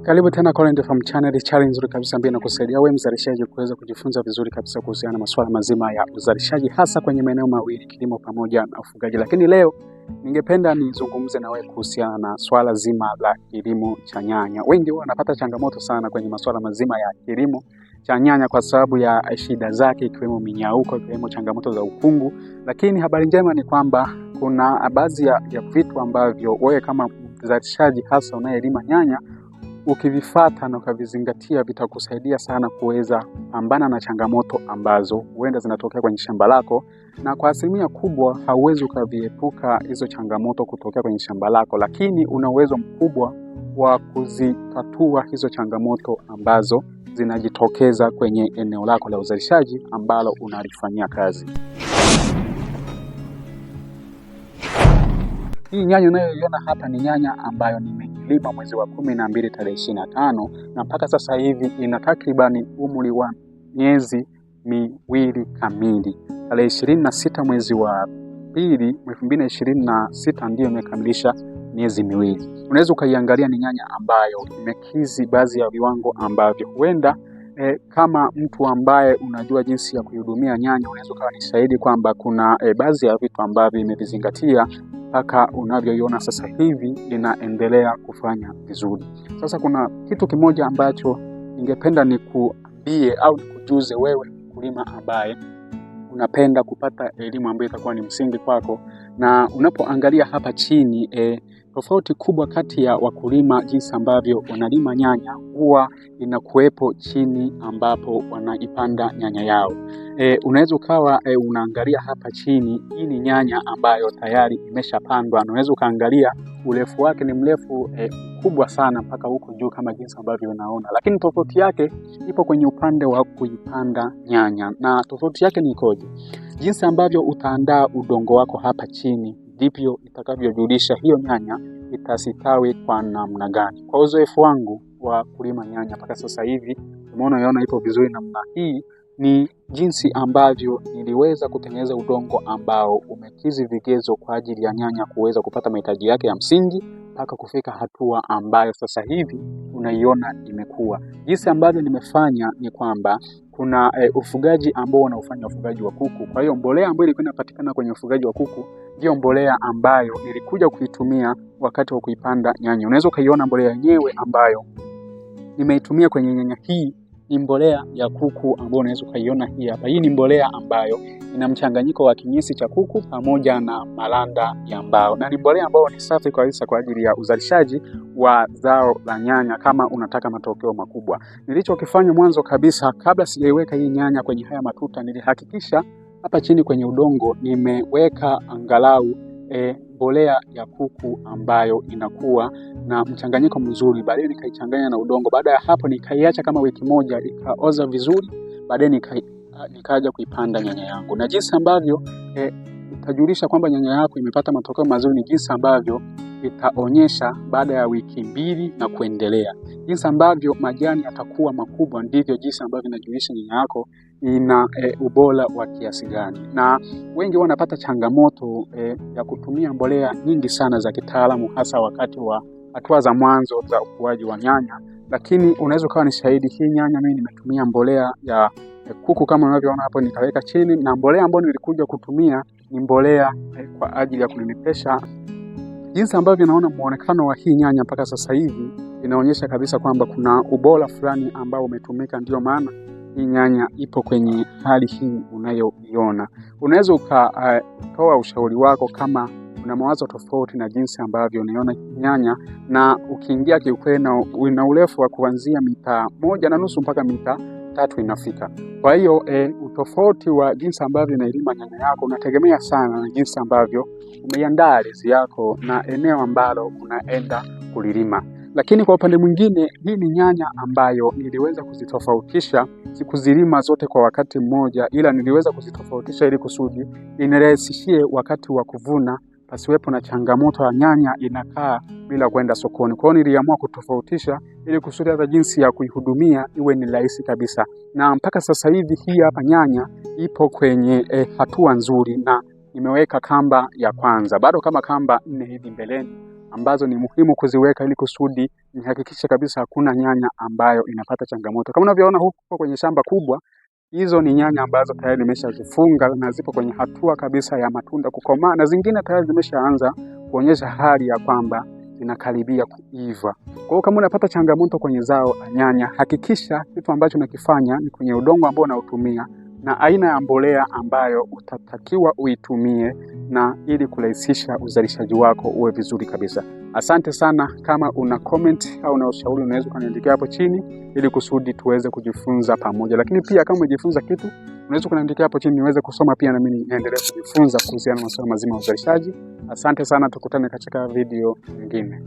Karibu tena Colin Farm Channel, challenge nzuri kabisa ambayo inakusaidia wewe mzalishaji kuweza kujifunza vizuri kabisa kuhusiana na masuala mazima ya uzalishaji hasa kwenye maeneo mawili, kilimo pamoja na ufugaji. Lakini leo ningependa nizungumze na wewe kuhusiana na swala zima la kilimo cha nyanya. Wengi wanapata changamoto sana kwenye masuala mazima ya kilimo cha nyanya kwa sababu ya shida zake, ikiwemo minyauko, ikiwemo changamoto za ukungu. Lakini habari njema ni kwamba kuna baadhi ya vitu ambavyo wewe kama mzalishaji hasa unayelima nyanya ukivifuata na ukavizingatia vitakusaidia sana kuweza kupambana na changamoto ambazo huenda zinatokea kwenye shamba lako, na kwa asilimia kubwa hauwezi ukaviepuka hizo changamoto kutokea kwenye shamba lako, lakini una uwezo mkubwa wa kuzitatua hizo changamoto ambazo zinajitokeza kwenye eneo lako la uzalishaji ambalo unalifanyia kazi. Hii nyanya unayoiona hapa ni nyanya ambayo nimelima mwezi wa 12 tarehe 25, na mpaka sasa hivi ina takribani umri wa miezi miwili kamili. Tarehe 26 mwezi wa 2 2026 ndio imekamilisha miezi miwili. Unaweza ukaiangalia ni nyanya ambayo imekizi baadhi ya viwango ambavyo huenda kama mtu ambaye unajua jinsi ya kuhudumia nyanya unaweza kuwa ni shahidi kwamba kuna baadhi ya vitu ambavyo imevizingatia mpaka unavyoiona sasa hivi inaendelea kufanya vizuri. Sasa kuna kitu kimoja ambacho ningependa nikuambie au nikujuze wewe mkulima ambaye unapenda kupata elimu ambayo itakuwa ni msingi kwako. Na unapoangalia hapa chini tofauti kubwa kati ya wakulima jinsi ambavyo wanalima nyanya huwa inakuwepo chini ambapo wanaipanda nyanya yao. Unaweza ukawa unaangalia hapa chini, hii ni nyanya ambayo tayari imeshapandwa. Unaweza ukaangalia urefu wake ni mrefu kubwa sana mpaka huko juu kama jinsi ambavyo unaona, lakini tofauti yake ipo kwenye upande wa kuipanda nyanya. Na tofauti yake ni ikoje? Jinsi ambavyo utaandaa udongo wako hapa chini ndivyo itakavyojulisha hiyo nyanya itasitawi kwa namna gani. Kwa uzoefu wangu wa kulima nyanya mpaka sasa hivi umeona ipo vizuri namna hii, ni jinsi ambavyo niliweza kutengeneza udongo ambao umekizi vigezo kwa ajili ya nyanya kuweza kupata mahitaji yake ya msingi mpaka kufika hatua ambayo sasa hivi unaiona imekuwa. Jinsi ambavyo nimefanya ni kwamba kuna ufugaji ambao unaufanya ufugaji wa kuku. Kwa hiyo mbolea ambayo ilikuwa inapatikana kwenye ufugaji wa kuku ndio mbolea ambayo nilikuja kuitumia wakati wa kuipanda nyanya. Unaweza ukaiona mbolea yenyewe ambayo nimeitumia kwenye nyanya hii ni mbolea ya kuku ambayo unaweza ukaiona hii hapa. Hii ni mbolea ambayo ina mchanganyiko wa kinyesi cha kuku pamoja na malanda ya mbao, na ni mbolea ambayo ni safi kabisa kwa ajili ya uzalishaji wa zao la nyanya kama unataka matokeo makubwa. Nilichokifanya mwanzo kabisa kabla sijaiweka hii nyanya kwenye haya matuta, nilihakikisha hapa chini kwenye udongo nimeweka angalau mbolea ya kuku ambayo inakuwa na mchanganyiko mzuri. Baadaye nikaichanganya na udongo. Baada ya hapo nikaiacha kama wiki moja ikaoza vizuri. Baadaye nikaja kuipanda nyanya yangu. Na jinsi ambavyo itajulisha kwamba nyanya yako imepata matokeo mazuri ni jinsi ambavyo itaonyesha baada ya wiki 2 na kuendelea. Jinsi ambavyo majani yatakuwa makubwa ndivyo jinsi ambavyo inajulisha nyanya yako ina ubora wa kiasi gani. Na wengi wanapata changamoto ya kutumia mbolea nyingi sana za kitaalamu hasa wakati wa hatua za mwanzo za ukuaji wa nyanya, lakini unaweza kuwa ni shahidi hii nyanya mimi nimetumia mbolea ya kuku kama unavyoona hapo, nikaweka chini, na mbolea ambayo nilikuja kutumia ni mbolea kwa ajili ya kunenepesha. Jinsi ambavyo naona muonekano wa hii nyanya mpaka sasa hivi inaonyesha kabisa kwamba kuna ubora fulani ambao umetumika, ndio maana hii nyanya ipo kwenye hali hii unayoiona. Unaweza ukatoa ushauri wako kama una mawazo tofauti na jinsi ambavyo unaiona nyanya, na ukiingia kiukweli na una urefu wa kuanzia mita 1.5 mpaka mita 3 inafika. Kwa hiyo utofauti wa jinsi ambavyo unailima nyanya yako unategemea sana na jinsi ambavyo umeiandaa ardhi yako na eneo ambalo unaenda kulilima. Lakini kwa upande mwingine hii ni nyanya ambayo niliweza kuzitofautisha, sikuzilima zote kwa wakati mmoja, ila niliweza kuzitofautisha ili kusudi inirahisishie wakati wa kuvuna pasiwepo na changamoto ya nyanya inakaa bila kwenda sokoni. Kwa hiyo niliamua kutofautisha ili kusudi hata jinsi ya kuihudumia iwe ni rahisi kabisa. Na mpaka sasa hivi hii hapa nyanya ipo kwenye hatua nzuri, na nimeweka kamba ya kwanza. Bado kama kamba 4 hivi mbeleni ambazo ni muhimu kuziweka ili kusudi nihakikishe kabisa hakuna nyanya ambayo inapata changamoto. Kama unavyoona huko kwenye shamba kubwa, hizo ni nyanya ambazo tayari nimeshazifunga na zipo kwenye hatua kabisa ya matunda kukomaa, na zingine tayari zimeshaanza kuonyesha hali ya kwamba zinakaribia kuiva. Kwa hiyo kama unapata changamoto kwenye zao la nyanya, hakikisha kitu ambacho unakifanya ni kwenye udongo ambao unautumia na aina ya mbolea ambayo utatakiwa uitumie, na ili kurahisisha uzalishaji wako uwe vizuri kabisa. Asante sana. Kama una comment au una ushauri, unaweza kuniandikia hapo chini ili kusudi tuweze kujifunza pamoja. Lakini pia kama umejifunza kitu, unaweza kuniandikia hapo chini niweze kusoma pia na mimi niendelee kujifunza kuhusiana na masuala mazima ya uzalishaji. Asante sana, tukutane katika video nyingine.